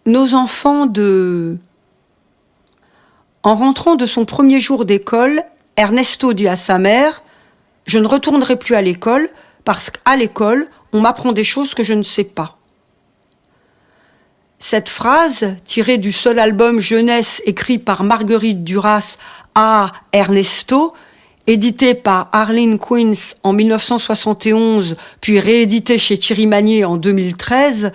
Nos enfants de... En rentrant de son premier jour d'école, Ernesto dit à sa mère « Je ne retournerai plus à l'école parce qu'à l'école, on m'apprend des choses que je ne sais pas. » Cette phrase, tirée du seul album jeunesse écrit par Marguerite Duras à Ernesto, édité par Arlene Quinn en 1971, puis réédité chez Thierry Magnier en 2013,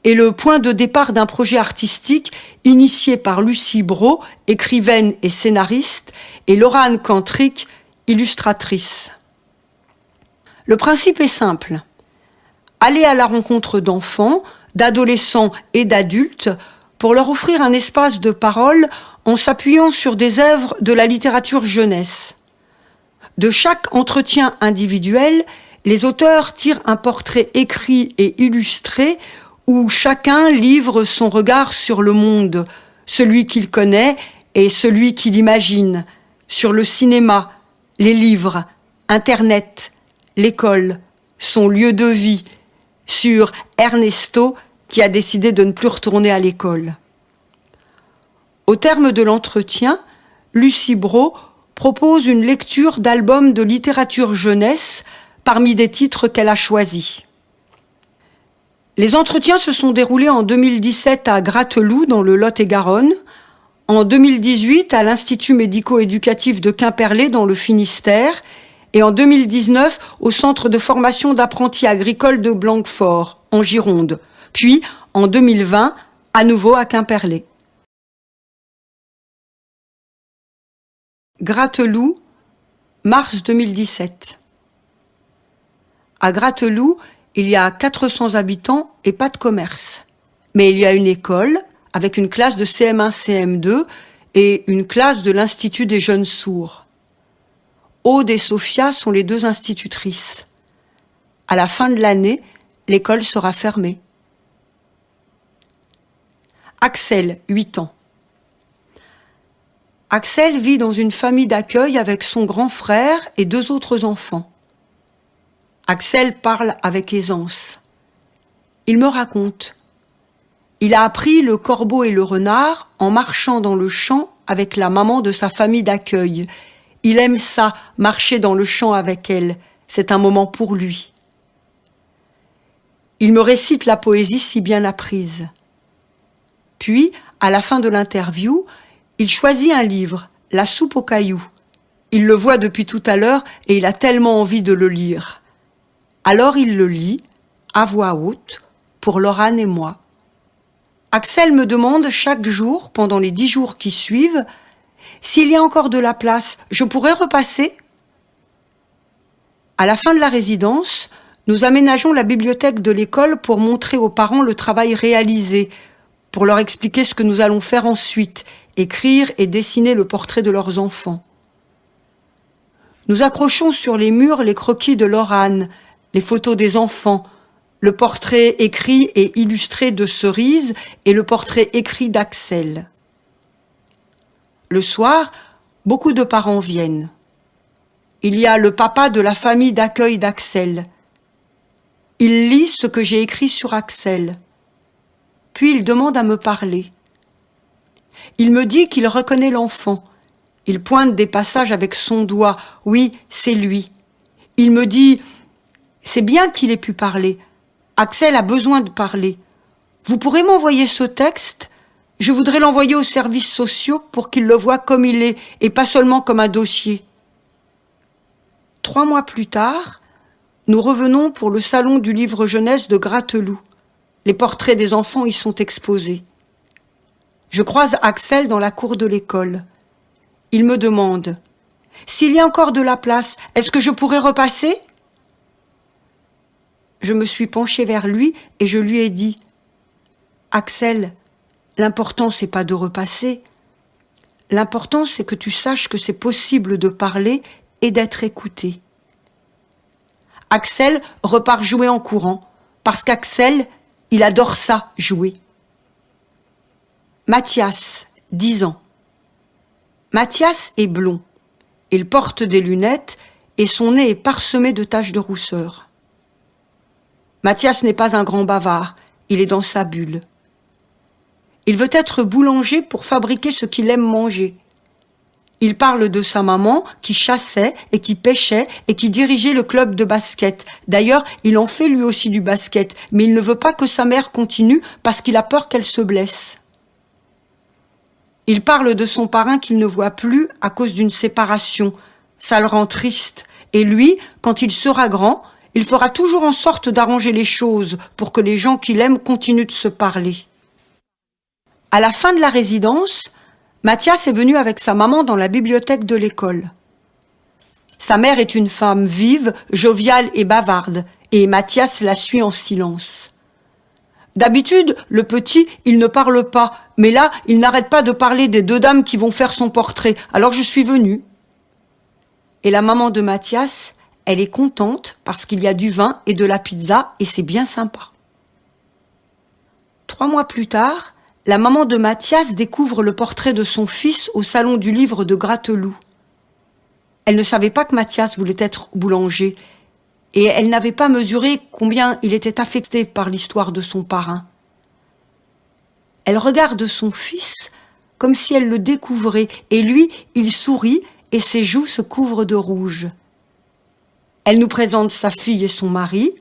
est le point de départ d'un projet artistique initié par Lucie Brault, écrivaine et scénariste, et Laurane Cantric, illustratrice. Le principe est simple. Aller à la rencontre d'enfants, d'adolescents et d'adultes pour leur offrir un espace de parole en s'appuyant sur des œuvres de la littérature jeunesse. De chaque entretien individuel, les auteurs tirent un portrait écrit et illustré où chacun livre son regard sur le monde, celui qu'il connaît et celui qu'il imagine, sur le cinéma, les livres, Internet, l'école, son lieu de vie, sur Ernesto qui a décidé de ne plus retourner à l'école. Au terme de l'entretien, Lucie Brault propose une lecture d'albums de littérature jeunesse parmi des titres qu'elle a choisis. Les entretiens se sont déroulés en 2017 à Gratteloup, dans le Lot-et-Garonne, en 2018 à l'Institut médico-éducatif de Quimperlé, dans le Finistère, et en 2019 au Centre de formation d'apprentis agricoles de Blanquefort, en Gironde, puis en 2020, à nouveau à Quimperlé. Gratteloup, mars 2017. À Gratteloup, il y a 400 habitants et pas de commerce. Mais il y a une école avec une classe de CM1, CM2 et une classe de l'Institut des jeunes sourds. Aude et Sophia sont les deux institutrices. À la fin de l'année, l'école sera fermée. Axel, 8 ans. Axel vit dans une famille d'accueil avec son grand frère et 2 autres enfants. Axel parle avec aisance. Il me raconte. Il a appris le corbeau et le renard en marchant dans le champ avec la maman de sa famille d'accueil. Il aime ça, marcher dans le champ avec elle. C'est un moment pour lui. Il me récite la poésie si bien apprise. Puis, à la fin de l'interview, il choisit un livre, La soupe aux cailloux. Il le voit depuis tout à l'heure et il a tellement envie de le lire. Alors il le lit, à voix haute, pour Laurane et moi. Axel me demande chaque jour, pendant les 10 jours qui suivent, s'il y a encore de la place, je pourrais repasser ? À la fin de la résidence, nous aménageons la bibliothèque de l'école pour montrer aux parents le travail réalisé, pour leur expliquer ce que nous allons faire ensuite, écrire et dessiner le portrait de leurs enfants. Nous accrochons sur les murs les croquis de Laurane, les photos des enfants, le portrait écrit et illustré de Cerise et le portrait écrit d'Axel. Le soir, beaucoup de parents viennent. Il y a le papa de la famille d'accueil d'Axel. Il lit ce que j'ai écrit sur Axel. Puis il demande à me parler. Il me dit qu'il reconnaît l'enfant. Il pointe des passages avec son doigt. Oui, c'est lui. Il me dit « C'est bien qu'il ait pu parler. Axel a besoin de parler. Vous pourrez m'envoyer ce texte ? Je voudrais l'envoyer aux services sociaux pour qu'ils le voient comme il est et pas seulement comme un dossier. » 3 mois plus tard, nous revenons pour le salon du livre jeunesse de Gratteloup. Les portraits des enfants y sont exposés. Je croise Axel dans la cour de l'école. Il me demande « S'il y a encore de la place, est-ce que je pourrais repasser ?» Je me suis penchée vers lui et je lui ai dit « Axel, l'important c'est pas de repasser. L'important c'est que tu saches que c'est possible de parler et d'être écouté. » Axel repart jouer en courant, parce qu'Axel, il adore ça, jouer. Mathias, 10 ans. Mathias est blond. Il porte des lunettes et son nez est parsemé de taches de rousseur. Mathias n'est pas un grand bavard, il est dans sa bulle. Il veut être boulanger pour fabriquer ce qu'il aime manger. Il parle de sa maman qui chassait et qui pêchait et qui dirigeait le club de basket. D'ailleurs, il en fait lui aussi du basket, mais il ne veut pas que sa mère continue parce qu'il a peur qu'elle se blesse. Il parle de son parrain qu'il ne voit plus à cause d'une séparation. Ça le rend triste. Et lui, quand il sera grand, il fera toujours en sorte d'arranger les choses pour que les gens qu'il aime continuent de se parler. À la fin de la résidence, Mathias est venu avec sa maman dans la bibliothèque de l'école. Sa mère est une femme vive, joviale et bavarde, et Mathias la suit en silence. D'habitude, le petit, il ne parle pas, mais là, il n'arrête pas de parler des deux dames qui vont faire son portrait, alors je suis venue. Et la maman de Mathias, elle est contente parce qu'il y a du vin et de la pizza, et c'est bien sympa. 3 mois plus tard, la maman de Mathias découvre le portrait de son fils au salon du livre de Gratteloup. Elle ne savait pas que Mathias voulait être boulanger et elle n'avait pas mesuré combien il était affecté par l'histoire de son parrain. Elle regarde son fils comme si elle le découvrait et lui, il sourit et ses joues se couvrent de rouge. Elle nous présente sa fille et son mari,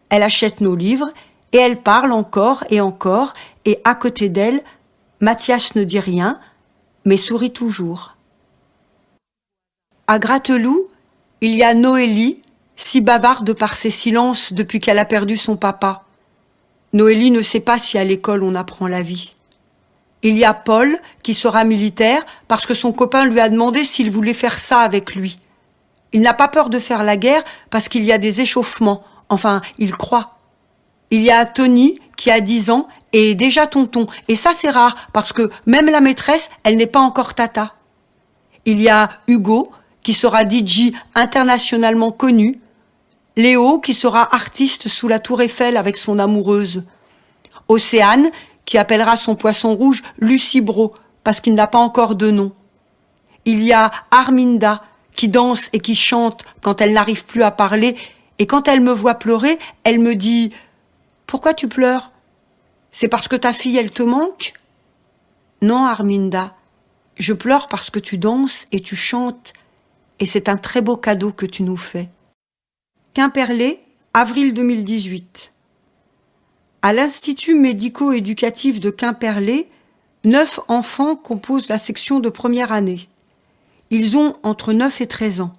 elle achète nos livres et elle parle encore, et à côté d'elle, Mathias ne dit rien, mais sourit toujours. À Gratteloup, il y a Noélie, si bavarde par ses silences depuis qu'elle a perdu son papa. Noélie ne sait pas si à l'école on apprend la vie. Il y a Paul, qui sera militaire parce que son copain lui a demandé s'il voulait faire ça avec lui. Il n'a pas peur de faire la guerre parce qu'il y a des échauffements, enfin, il croit. Il y a Tony qui a 10 ans et est déjà tonton. Et ça, c'est rare parce que même la maîtresse, elle n'est pas encore tata. Il y a Hugo qui sera DJ internationalement connu. Léo qui sera artiste sous la tour Eiffel avec son amoureuse. Océane qui appellera son poisson rouge Lucibro parce qu'il n'a pas encore de nom. Il y a Arminda qui danse et qui chante quand elle n'arrive plus à parler. Et quand elle me voit pleurer, elle me dit « Pourquoi tu pleures ? C'est parce que ta fille, elle te manque ?» Non, Arminda, je pleure parce que tu danses et tu chantes, et c'est un très beau cadeau que tu nous fais. Quimperlé, avril 2018. À l'Institut médico-éducatif de Quimperlé, 9 enfants composent la section de première année. Ils ont entre 9 et 13 ans.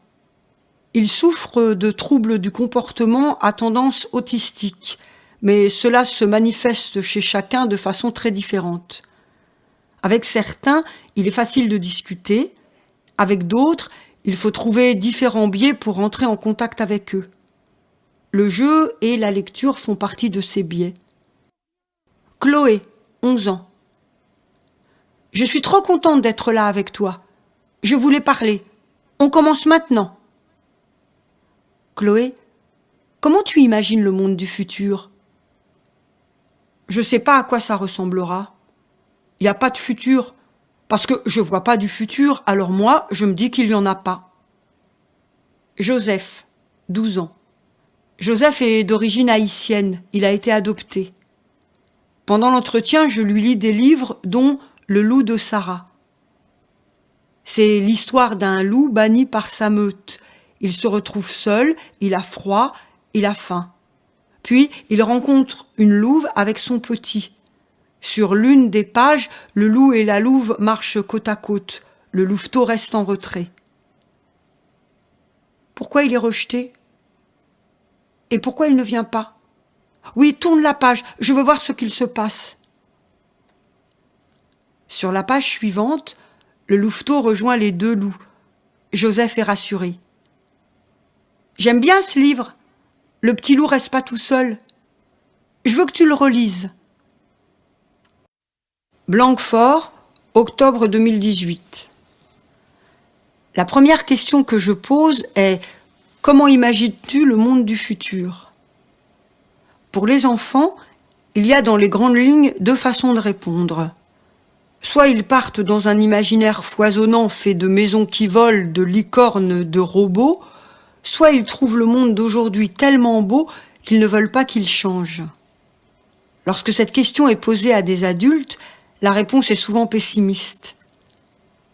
Ils souffrent de troubles du comportement à tendance autistique, mais cela se manifeste chez chacun de façon très différente. Avec certains, il est facile de discuter. Avec d'autres, il faut trouver différents biais pour entrer en contact avec eux. Le jeu et la lecture font partie de ces biais. Chloé, 11 ans. Je suis trop contente d'être là avec toi. Je voulais parler. On commence maintenant. Chloé, comment tu imagines le monde du futur ? Je ne sais pas à quoi ça ressemblera. Il n'y a pas de futur, parce que je ne vois pas du futur, alors moi, je me dis qu'il n'y en a pas. Joseph, 12 ans. Joseph est d'origine haïtienne, il a été adopté. Pendant l'entretien, je lui lis des livres, dont Le loup de Sarah. C'est l'histoire d'un loup banni par sa meute. Il se retrouve seul, il a froid, il a faim. Puis, il rencontre une louve avec son petit. Sur l'une des pages, le loup et la louve marchent côte à côte. Le louveteau reste en retrait. Pourquoi il est rejeté ? Et pourquoi il ne vient pas ? Oui, tourne la page, je veux voir ce qu'il se passe. Sur la page suivante, le louveteau rejoint les 2 loups. Joseph est rassuré. J'aime bien ce livre. Le petit loup reste pas tout seul. Je veux que tu le relises. Blanquefort, octobre 2018. La première question que je pose est « Comment imagines-tu le monde du futur ?» Pour les enfants, il y a dans les grandes lignes 2 façons de répondre. Soit ils partent dans un imaginaire foisonnant fait de maisons qui volent, de licornes, de robots, soit ils trouvent le monde d'aujourd'hui tellement beau qu'ils ne veulent pas qu'il change. Lorsque cette question est posée à des adultes, La réponse est souvent pessimiste.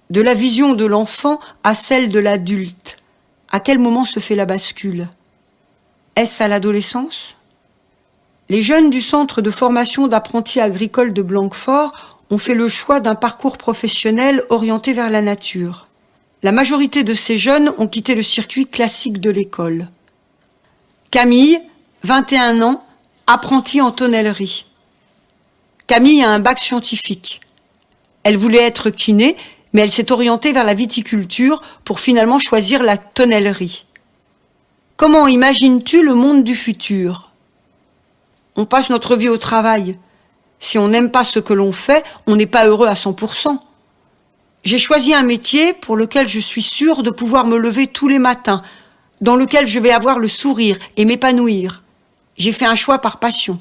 De la vision de l'enfant à celle de l'adulte, à quel moment se fait la bascule? Est-ce à l'adolescence? Les jeunes du centre de formation d'apprentis agricoles de Blanquefort ont fait le choix d'un parcours professionnel orienté vers la nature. La majorité de ces jeunes ont quitté le circuit classique de l'école. Camille, 21 ans, apprentie en tonnellerie. Camille a un bac scientifique. Elle voulait être kiné, mais elle s'est orientée vers la viticulture pour finalement choisir la tonnellerie. Comment imagines-tu le monde du futur? On passe notre vie au travail. Si on n'aime pas ce que l'on fait, on n'est pas heureux à 100%. J'ai choisi un métier pour lequel je suis sûre de pouvoir me lever tous les matins, dans lequel je vais avoir le sourire et m'épanouir. J'ai fait un choix par passion.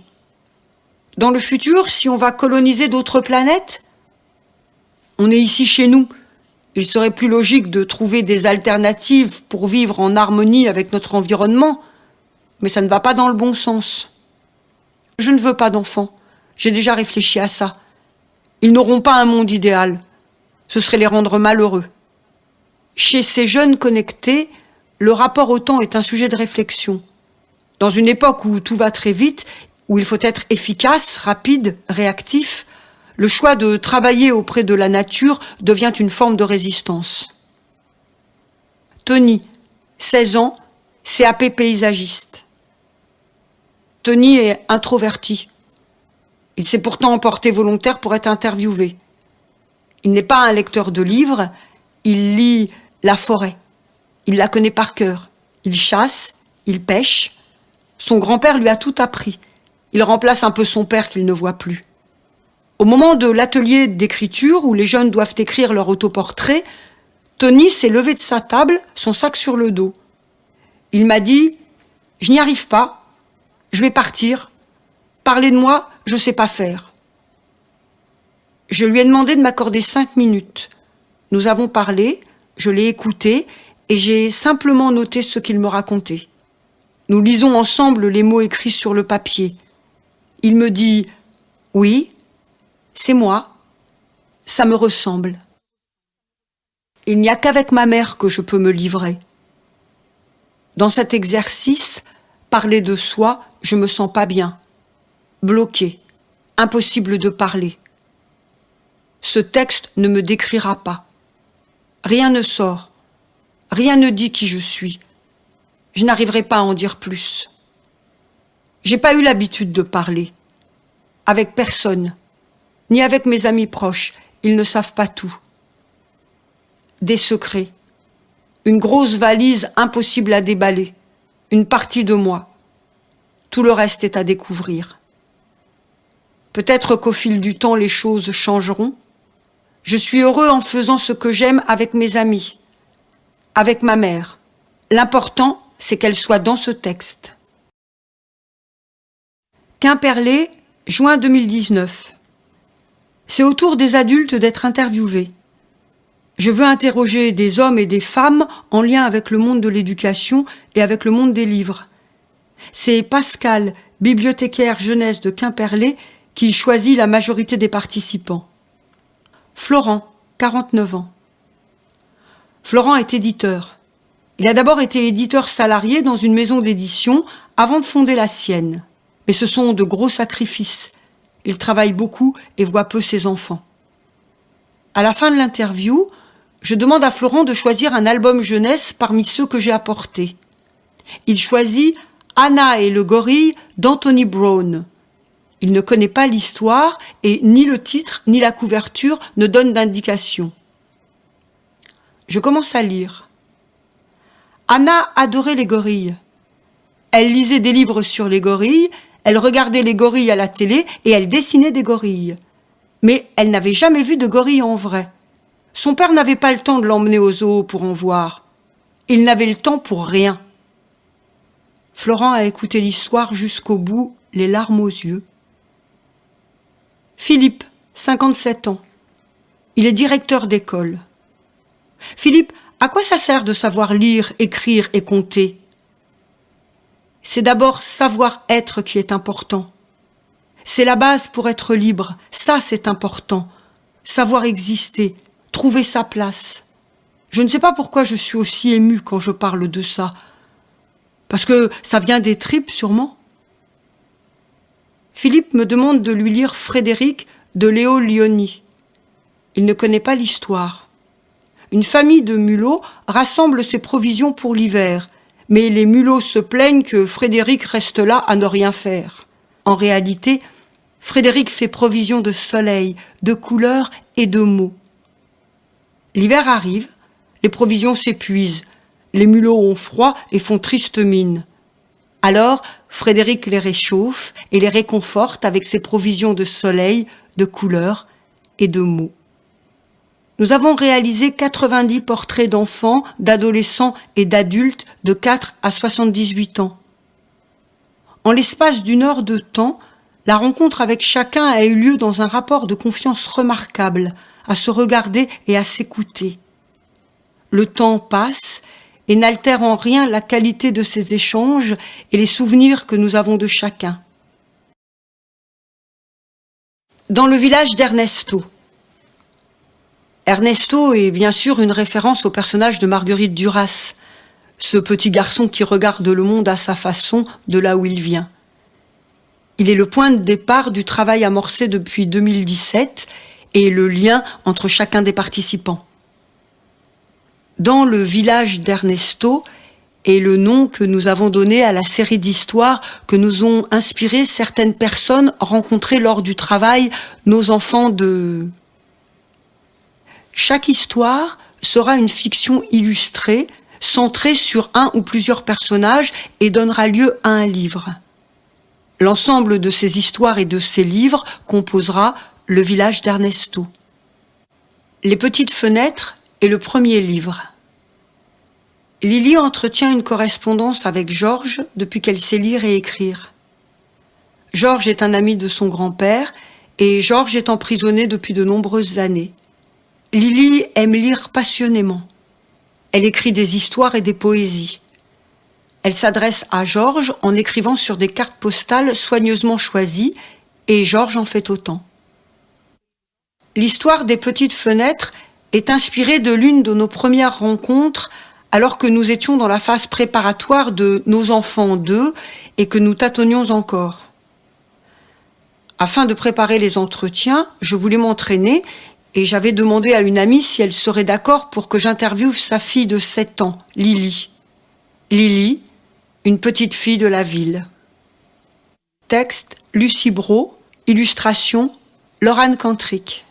Dans le futur, si on va coloniser d'autres planètes, on est ici chez nous. Il serait plus logique de trouver des alternatives pour vivre en harmonie avec notre environnement, mais ça ne va pas dans le bon sens. Je ne veux pas d'enfants. J'ai déjà réfléchi à ça. Ils n'auront pas un monde idéal. Ce serait les rendre malheureux. Chez ces jeunes connectés, le rapport au temps est un sujet de réflexion. Dans une époque où tout va très vite, où il faut être efficace, rapide, réactif, le choix de travailler auprès de la nature devient une forme de résistance. Tony, 16 ans, CAP paysagiste. Tony est introverti. Il s'est pourtant porté volontaire pour être interviewé. Il n'est pas un lecteur de livres, il lit la forêt. Il la connaît par cœur. Il chasse, il pêche. Son grand-père lui a tout appris. Il remplace un peu son père qu'il ne voit plus. Au moment de l'atelier d'écriture où les jeunes doivent écrire leur autoportrait, Tony s'est levé de sa table, son sac sur le dos. Il m'a dit « Je n'y arrive pas, je vais partir. Parler de moi, je ne sais pas faire. » Je lui ai demandé de m'accorder 5 minutes. Nous avons parlé, je l'ai écouté et j'ai simplement noté ce qu'il me racontait. Nous lisons ensemble les mots écrits sur le papier. Il me dit « Oui, c'est moi, ça me ressemble. » Il n'y a qu'avec ma mère que je peux me livrer. Dans cet exercice, parler de soi, je me sens pas bien. Bloqué, impossible de parler. Ce texte ne me décrira pas. Rien ne sort, rien ne dit qui je suis. Je n'arriverai pas à en dire plus. J'ai pas eu l'habitude de parler. Avec personne, ni avec mes amis proches, ils ne savent pas tout. Des secrets, une grosse valise impossible à déballer, une partie de moi. Tout le reste est à découvrir. Peut-être qu'au fil du temps, les choses changeront. Je suis heureux en faisant ce que j'aime avec mes amis, avec ma mère. L'important, c'est qu'elle soit dans ce texte. Quimperlé, juin 2019. C'est au tour des adultes d'être interviewés. Je veux interroger des hommes et des femmes en lien avec le monde de l'éducation et avec le monde des livres. C'est Pascal, bibliothécaire jeunesse de Quimperlé, qui choisit la majorité des participants. Florent, 49 ans. Florent est éditeur. Il a d'abord été éditeur salarié dans une maison d'édition avant de fonder la sienne. Mais ce sont de gros sacrifices. Il travaille beaucoup et voit peu ses enfants. À la fin de l'interview, je demande à Florent de choisir un album jeunesse parmi ceux que j'ai apportés. Il choisit Anna et le gorille d'Anthony Brown. Il ne connaît pas l'histoire et ni le titre ni la couverture ne donnent d'indication. Je commence à lire. Anna adorait les gorilles. Elle lisait des livres sur les gorilles, elle regardait les gorilles à la télé et elle dessinait des gorilles. Mais elle n'avait jamais vu de gorille en vrai. Son père n'avait pas le temps de l'emmener au zoo pour en voir. Il n'avait le temps pour rien. Florent a écouté l'histoire jusqu'au bout, les larmes aux yeux. Philippe, 57 ans. Il est directeur d'école. Philippe, à quoi ça sert de savoir lire, écrire et compter? C'est d'abord savoir être qui est important. C'est la base pour être libre, ça c'est important. savoir exister, trouver sa place. Je ne sais pas pourquoi je suis aussi émue quand je parle de ça. Parce que ça vient des tripes, sûrement. Philippe me demande de lui lire Frédéric de Léo Lionni. Il ne connaît pas l'histoire. Une famille de mulots rassemble ses provisions pour l'hiver, mais les mulots se plaignent que Frédéric reste là à ne rien faire. En réalité, Frédéric fait provision de soleil, de couleurs et de mots. L'hiver arrive, les provisions s'épuisent, les mulots ont froid et font triste mine. Alors, Frédéric les réchauffe et les réconforte avec ses provisions de soleil, de couleurs et de mots. Nous avons réalisé 90 portraits d'enfants, d'adolescents et d'adultes de 4 à 78 ans. En l'espace d'une heure de temps, la rencontre avec chacun a eu lieu dans un rapport de confiance remarquable, à se regarder et à s'écouter. Le temps passe et n'altère en rien la qualité de ces échanges et les souvenirs que nous avons de chacun. Dans le village d'Ernesto. Ernesto est bien sûr une référence au personnage de Marguerite Duras, ce petit garçon qui regarde le monde à sa façon de là où il vient. Il est le point de départ du travail amorcé depuis 2017 et le lien entre chacun des participants. Dans le village d'Ernesto est le nom que nous avons donné à la série d'histoires que nous ont inspiré certaines personnes rencontrées lors du travail Nos enfants de... Chaque histoire sera une fiction illustrée, centrée sur un ou plusieurs personnages et donnera lieu à un livre. L'ensemble de ces histoires et de ces livres composera le village d'Ernesto. Les petites fenêtres est le premier livre. Lily entretient une correspondance avec Georges depuis qu'elle sait lire et écrire. Georges est un ami de son grand-père et Georges est emprisonné depuis de nombreuses années. Lily aime lire passionnément. Elle écrit des histoires et des poésies. Elle s'adresse à Georges en écrivant sur des cartes postales soigneusement choisies et Georges en fait autant. L'histoire des petites fenêtres est inspirée de l'une de nos premières rencontres alors que nous étions dans la phase préparatoire de Nos enfants 2 et que nous tâtonnions encore. Afin de préparer les entretiens, je voulais m'entraîner et j'avais demandé à une amie si elle serait d'accord pour que j'interviewe sa fille de 7 ans, Lily. Lily, une petite fille de la ville. Texte, Lucie Brault. Illustration, Laurane Cantric.